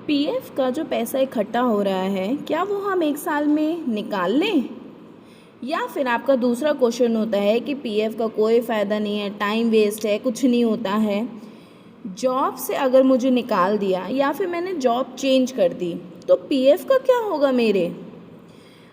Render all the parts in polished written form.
PF का जो पैसा इकट्ठा हो रहा है, क्या वो हम 1 साल में निकाल लें? या फिर आपका दूसरा क्वेश्चन होता है कि पीएफ का कोई फ़ायदा नहीं है, टाइम वेस्ट है, कुछ नहीं होता है। जॉब से अगर मुझे निकाल दिया या फिर मैंने जॉब चेंज कर दी, तो पीएफ का क्या होगा मेरे?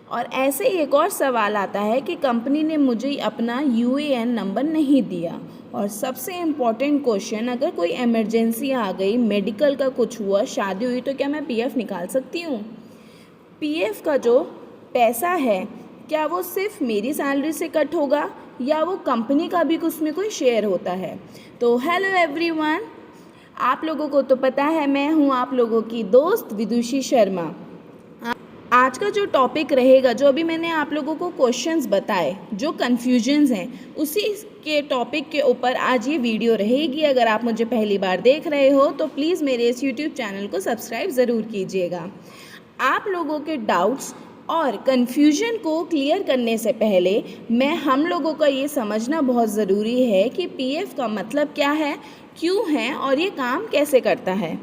और ऐसे ही एक और सवाल आता है कि कंपनी ने मुझे अपना यूएएन नंबर नहीं दिया। और सबसे इम्पॉर्टेंट क्वेश्चन, अगर कोई इमरजेंसी आ गई, मेडिकल का कुछ हुआ, शादी हुई, तो क्या मैं पीएफ निकाल सकती हूँ? पीएफ का जो पैसा है, क्या वो सिर्फ मेरी सैलरी से कट होगा या वो कंपनी का भी उसमें कोई शेयर होता है? तो हेलो एवरीवन, आप लोगों को तो पता है मैं हूँ आप लोगों की दोस्त विदुषी शर्मा। आज का जो टॉपिक रहेगा, जो अभी मैंने आप लोगों को क्वेश्चंस बताए, जो कन्फ्यूजन्स हैं, उसी के टॉपिक के ऊपर आज ये वीडियो रहेगी। अगर आप मुझे पहली बार देख रहे हो तो प्लीज़ मेरे इस यूट्यूब चैनल को सब्सक्राइब ज़रूर कीजिएगा। आप लोगों के डाउट्स और कन्फ्यूजन को क्लियर करने से पहले हम लोगों का ये समझना बहुत ज़रूरी है कि पीएफ का मतलब क्या है, क्यों है और ये काम कैसे करता है।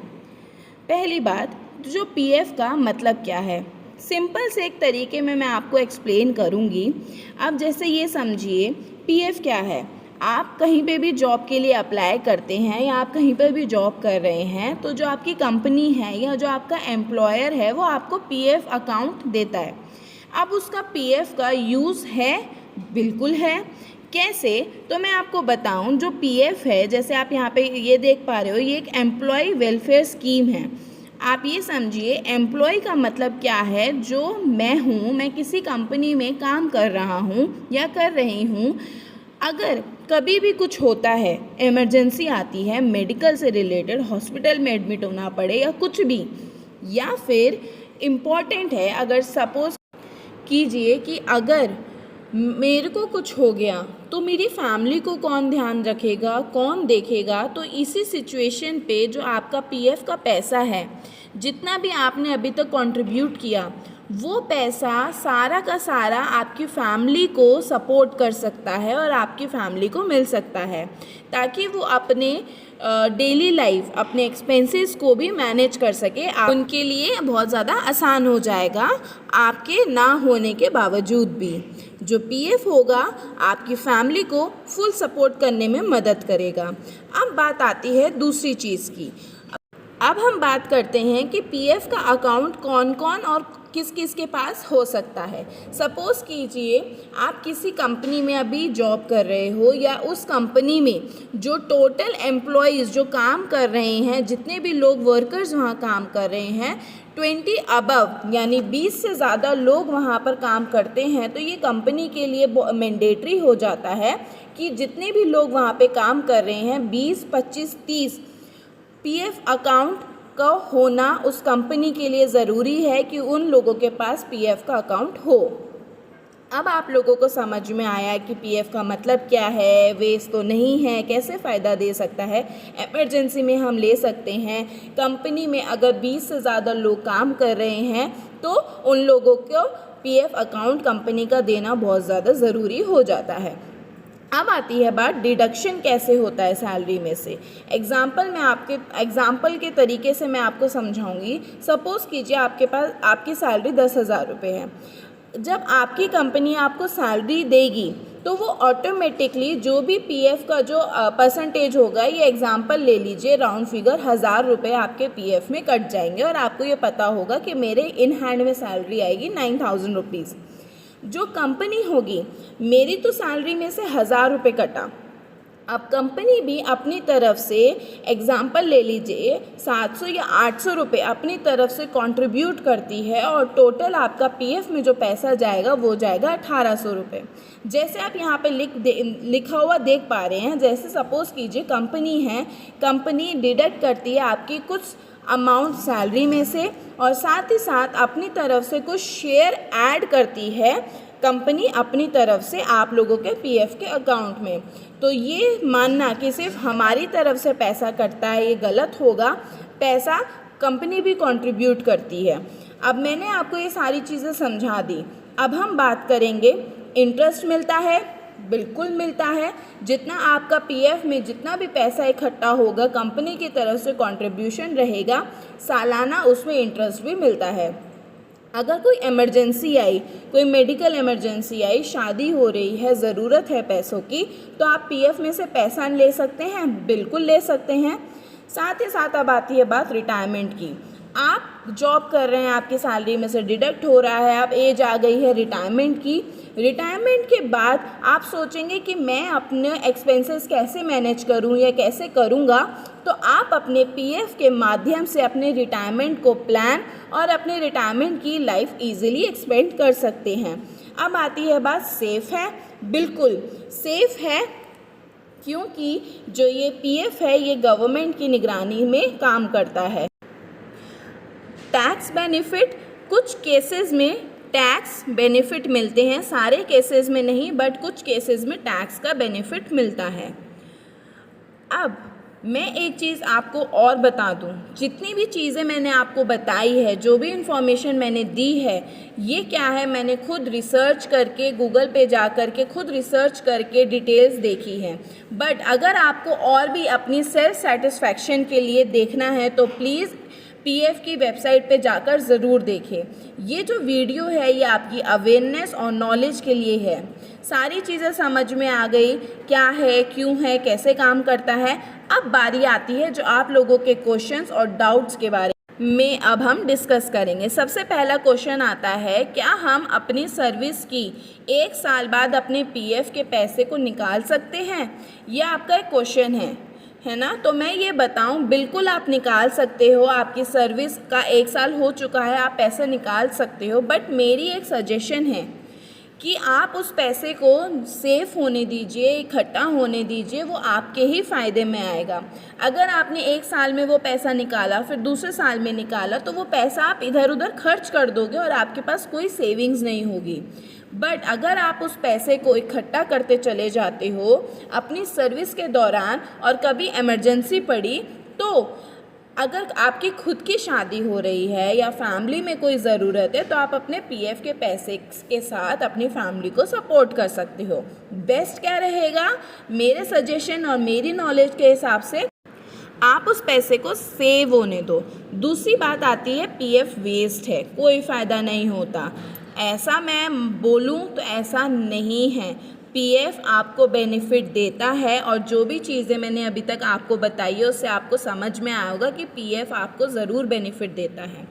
पहली बात, जो पीएफ का मतलब क्या है, सिंपल से एक तरीके में मैं आपको एक्सप्लेन करूँगी। अब जैसे ये समझिए, पीएफ क्या है। आप कहीं पे भी जॉब के लिए अप्लाई करते हैं या आप कहीं पर भी जॉब कर रहे हैं, तो जो आपकी कंपनी है या जो आपका एम्प्लॉयर है वो आपको पीएफ अकाउंट देता है। अब उसका पीएफ का यूज़ है, बिल्कुल है। कैसे? तो मैं आपको बताऊं, जो पीएफ है, जैसे आप यहाँ पे ये देख पा रहे हो, ये एक एम्प्लॉय वेलफेयर स्कीम है। आप ये समझिए, एम्प्लॉय का मतलब क्या है, जो मैं हूँ, मैं किसी कंपनी में काम कर रहा हूँ या कर रही हूँ। अगर कभी भी कुछ होता है, इमरजेंसी आती है, मेडिकल से रिलेटेड, हॉस्पिटल में एडमिट होना पड़े या कुछ भी, या फिर इम्पॉर्टेंट है, अगर सपोज़ कीजिए कि अगर मेरे को कुछ हो गया तो मेरी फैमिली को कौन ध्यान रखेगा, कौन देखेगा। तो इसी सिचुएशन पे जो आपका पीएफ का पैसा है, जितना भी आपने अभी तक कंट्रीब्यूट किया, वो पैसा सारा का सारा आपकी फैमिली को सपोर्ट कर सकता है और आपकी फैमिली को मिल सकता है, ताकि वो अपने डेली लाइफ, अपने एक्सपेंसेस को भी मैनेज कर सके। उनके लिए बहुत ज़्यादा आसान हो जाएगा, आपके ना होने के बावजूद भी। जो पीएफ होगा आपकी फैमिली को फुल सपोर्ट करने में मदद करेगा। अब बात आती है दूसरी चीज़ की। अब हम बात करते हैं कि पीएफ का अकाउंट कौन कौन और किस किस के पास हो सकता है। सपोज़ कीजिए आप किसी कंपनी में अभी जॉब कर रहे हो, या उस कंपनी में जो टोटल एम्प्लॉयज़ जो काम कर रहे हैं, जितने भी लोग वर्कर्स वहाँ काम कर रहे हैं, 20 अबव यानी 20 से ज़्यादा लोग वहाँ पर काम करते हैं, तो ये कंपनी के लिए मैंडेटरी हो जाता है कि जितने भी लोग वहाँ पे काम कर रहे हैं, 20, 25, 30 पीएफ अकाउंट का होना उस कंपनी के लिए ज़रूरी है कि उन लोगों के पास पीएफ का अकाउंट हो। अब आप लोगों को समझ में आया कि पीएफ का मतलब क्या है, वेस्ट तो नहीं है, कैसे फ़ायदा दे सकता है, इमरजेंसी में हम ले सकते हैं। कंपनी में अगर 20 से ज़्यादा लोग काम कर रहे हैं तो उन लोगों को पीएफ अकाउंट कंपनी का देना बहुत ज़्यादा ज़रूरी हो जाता है। अब आती है बात, डिडक्शन कैसे होता है सैलरी में से। एग्जाम्पल के तरीके से मैं आपको समझाऊंगी। सपोज़ कीजिए आपके पास आपकी सैलरी 10,000 रुपये है। जब आपकी कंपनी आपको सैलरी देगी तो वो ऑटोमेटिकली जो भी पीएफ का जो परसेंटेज होगा, ये एग्जांपल ले लीजिए, राउंड फिगर 1,000 रुपये आपके पीएफ में कट जाएंगे और आपको ये पता होगा कि मेरे इन हैंड में सैलरी आएगी 9,000 रुपीज़। जो कंपनी होगी, मेरी तो सैलरी में से 1,000 रुपये कटा, अब कंपनी भी अपनी तरफ से, एग्जाम्पल ले लीजिए, 700 या 800 रुपये अपनी तरफ से कंट्रीब्यूट करती है और टोटल आपका पीएफ में जो पैसा जाएगा वो जाएगा 1,800 रुपये। जैसे आप यहाँ पे लिखा हुआ देख पा रहे हैं, जैसे सपोज़ कीजिए कंपनी है, कंपनी डिडक्ट करती है आपकी कुछ अमाउंट सैलरी में से और साथ ही साथ अपनी तरफ से कुछ शेयर ऐड करती है कंपनी अपनी तरफ से आप लोगों के पीएफ के अकाउंट में। तो ये मानना कि सिर्फ हमारी तरफ से पैसा कटता है, ये गलत होगा। पैसा कंपनी भी कंट्रीब्यूट करती है। अब मैंने आपको ये सारी चीज़ें समझा दी। अब हम बात करेंगे, इंटरेस्ट मिलता है, बिल्कुल मिलता है। जितना आपका पीएफ में जितना भी पैसा इकट्ठा होगा, कंपनी की तरफ से कंट्रीब्यूशन रहेगा, सालाना उसमें इंटरेस्ट भी मिलता है। अगर कोई इमरजेंसी आई, कोई मेडिकल इमरजेंसी आई, शादी हो रही है, ज़रूरत है पैसों की, तो आप पीएफ में से पैसा ले सकते हैं, बिल्कुल ले सकते हैं। साथ ही साथ अब आती है बात रिटायरमेंट की। आप जॉब कर रहे हैं, आपकी सैलरी में से डिडक्ट हो रहा है, अब एज आ गई है रिटायरमेंट की। रिटायरमेंट के बाद आप सोचेंगे कि मैं अपने एक्सपेंसेस कैसे मैनेज करूं या कैसे करूंगा, तो आप अपने पीएफ के माध्यम से अपने रिटायरमेंट को प्लान और अपने रिटायरमेंट की लाइफ इजीली एक्सपेंड कर सकते हैं। अब आती है बात सेफ़ है। बिल्कुल सेफ़ है, क्योंकि जो ये पीएफ है ये गवर्नमेंट की निगरानी में काम करता है। टैक्स बेनिफिट, कुछ केसेस में टैक्स बेनिफिट मिलते हैं, सारे केसेस में नहीं, बट कुछ केसेस में टैक्स का बेनिफिट मिलता है। अब मैं एक चीज़ आपको और बता दूं, जितनी भी चीज़ें मैंने आपको बताई है, जो भी इंफॉर्मेशन मैंने दी है, ये क्या है, मैंने खुद रिसर्च करके गूगल पे जा कर के खुद रिसर्च करके डिटेल्स देखी है। बट अगर आपको और भी अपनी सेल्फ सेटिस्फैक्शन के लिए देखना है तो प्लीज़ पीएफ की वेबसाइट पे जाकर ज़रूर देखें। ये जो वीडियो है ये आपकी अवेयरनेस और नॉलेज के लिए है। सारी चीज़ें समझ में आ गई, क्या है, क्यों है, कैसे काम करता है। अब बारी आती है जो आप लोगों के क्वेश्चंस और डाउट्स के बारे में अब हम डिस्कस करेंगे। सबसे पहला क्वेश्चन आता है, क्या हम अपनी सर्विस की 1 साल बाद अपने पीएफ के पैसे को निकाल सकते हैं? यह आपका एक क्वेश्चन है ना। तो मैं ये बताऊं, बिल्कुल आप निकाल सकते हो। आपकी सर्विस का 1 साल हो चुका है, आप पैसा निकाल सकते हो। बट मेरी एक सजेशन है कि आप उस पैसे को सेफ होने दीजिए, इकट्ठा होने दीजिए, वो आपके ही फ़ायदे में आएगा। अगर आपने 1 साल में वो पैसा निकाला, फिर दूसरे साल में निकाला, तो वो पैसा आप इधर उधर खर्च कर दोगे और आपके पास कोई सेविंग्स नहीं होगी। बट अगर आप उस पैसे को इकट्ठा करते चले जाते हो अपनी सर्विस के दौरान और कभी इमरजेंसी पड़ी, तो अगर आपकी खुद की शादी हो रही है या फैमिली में कोई ज़रूरत है, तो आप अपने पीएफ के पैसे के साथ अपनी फैमिली को सपोर्ट कर सकते हो। बेस्ट क्या रहेगा, मेरे सजेशन और मेरी नॉलेज के हिसाब से आप उस पैसे को सेव होने दो। दूसरी बात आती है, पीएफ वेस्ट है, कोई फ़ायदा नहीं होता। ऐसा मैं बोलूं तो ऐसा नहीं है। पीएफ आपको बेनिफिट देता है, और जो भी चीज़ें मैंने अभी तक आपको बताई है उससे आपको समझ में आया होगा कि पीएफ आपको ज़रूर बेनिफिट देता है।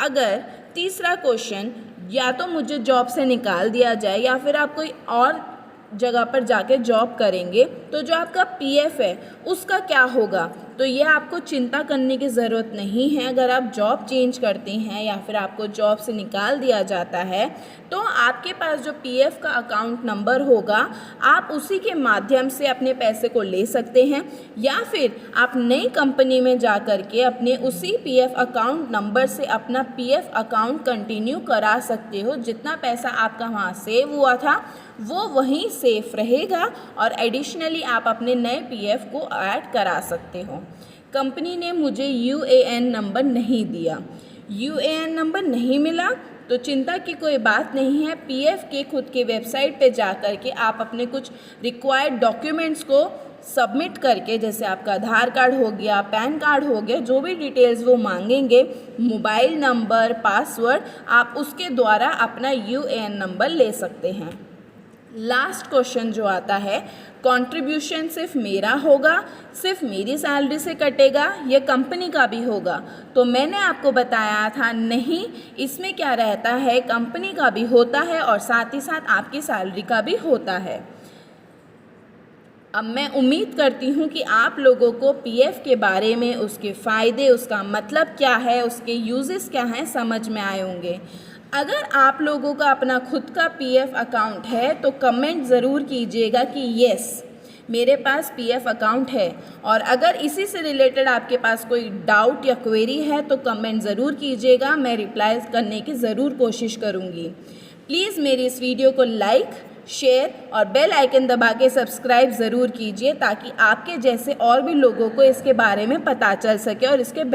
अगर तीसरा क्वेश्चन, या तो मुझे जॉब से निकाल दिया जाए या फिर आप कोई और जगह पर जाके जॉब करेंगे, तो जो आपका पीएफ है उसका क्या होगा, तो ये आपको चिंता करने की ज़रूरत नहीं है। अगर आप जॉब चेंज करते हैं या फिर आपको जॉब से निकाल दिया जाता है, तो आपके पास जो पीएफ का अकाउंट नंबर होगा, आप उसी के माध्यम से अपने पैसे को ले सकते हैं, या फिर आप नई कंपनी में जा कर के अपने उसी पीएफ अकाउंट नंबर से अपना पीएफ अकाउंट कंटिन्यू करा सकते हो। जितना पैसा आपका वहाँ सेव हुआ था वो वहीं सेफ रहेगा, और एडिशनली आप अपने नए पीएफ को ऐड करा सकते हो। कंपनी ने मुझे यूएएन नंबर नहीं दिया, यूएएन नंबर नहीं मिला तो चिंता की कोई बात नहीं है। पीएफ के खुद के वेबसाइट पे जा कर के आप अपने कुछ रिक्वायर्ड डॉक्यूमेंट्स को सबमिट करके, जैसे आपका आधार कार्ड हो गया, पैन कार्ड हो गया, जो भी डिटेल्स वो मांगेंगे, मोबाइल नंबर, पासवर्ड, आप उसके द्वारा अपना यूएएन नंबर ले सकते हैं। लास्ट क्वेश्चन जो आता है, कंट्रीब्यूशन सिर्फ मेरा होगा, सिर्फ मेरी सैलरी से कटेगा, या कंपनी का भी होगा? तो मैंने आपको बताया था नहीं, इसमें क्या रहता है, कंपनी का भी होता है और साथ ही साथ आपकी सैलरी का भी होता है। अब मैं उम्मीद करती हूँ कि आप लोगों को पीएफ के बारे में, उसके फ़ायदे, उसका मतलब क्या है, उसके यूजेस क्या हैं, समझ में आए होंगे। अगर आप लोगों का अपना खुद का पीएफ अकाउंट है तो कमेंट ज़रूर कीजिएगा कि येस मेरे पास पीएफ अकाउंट है, और अगर इसी से रिलेटेड आपके पास कोई डाउट या क्वेरी है तो कमेंट ज़रूर कीजिएगा, मैं रिप्लाई करने की ज़रूर कोशिश करूँगी। प्लीज़ मेरी इस वीडियो को लाइक, शेयर और बेल आइकन दबा के सब्सक्राइब ज़रूर कीजिए, ताकि आपके जैसे और भी लोगों को इसके बारे में पता चल सके और इसके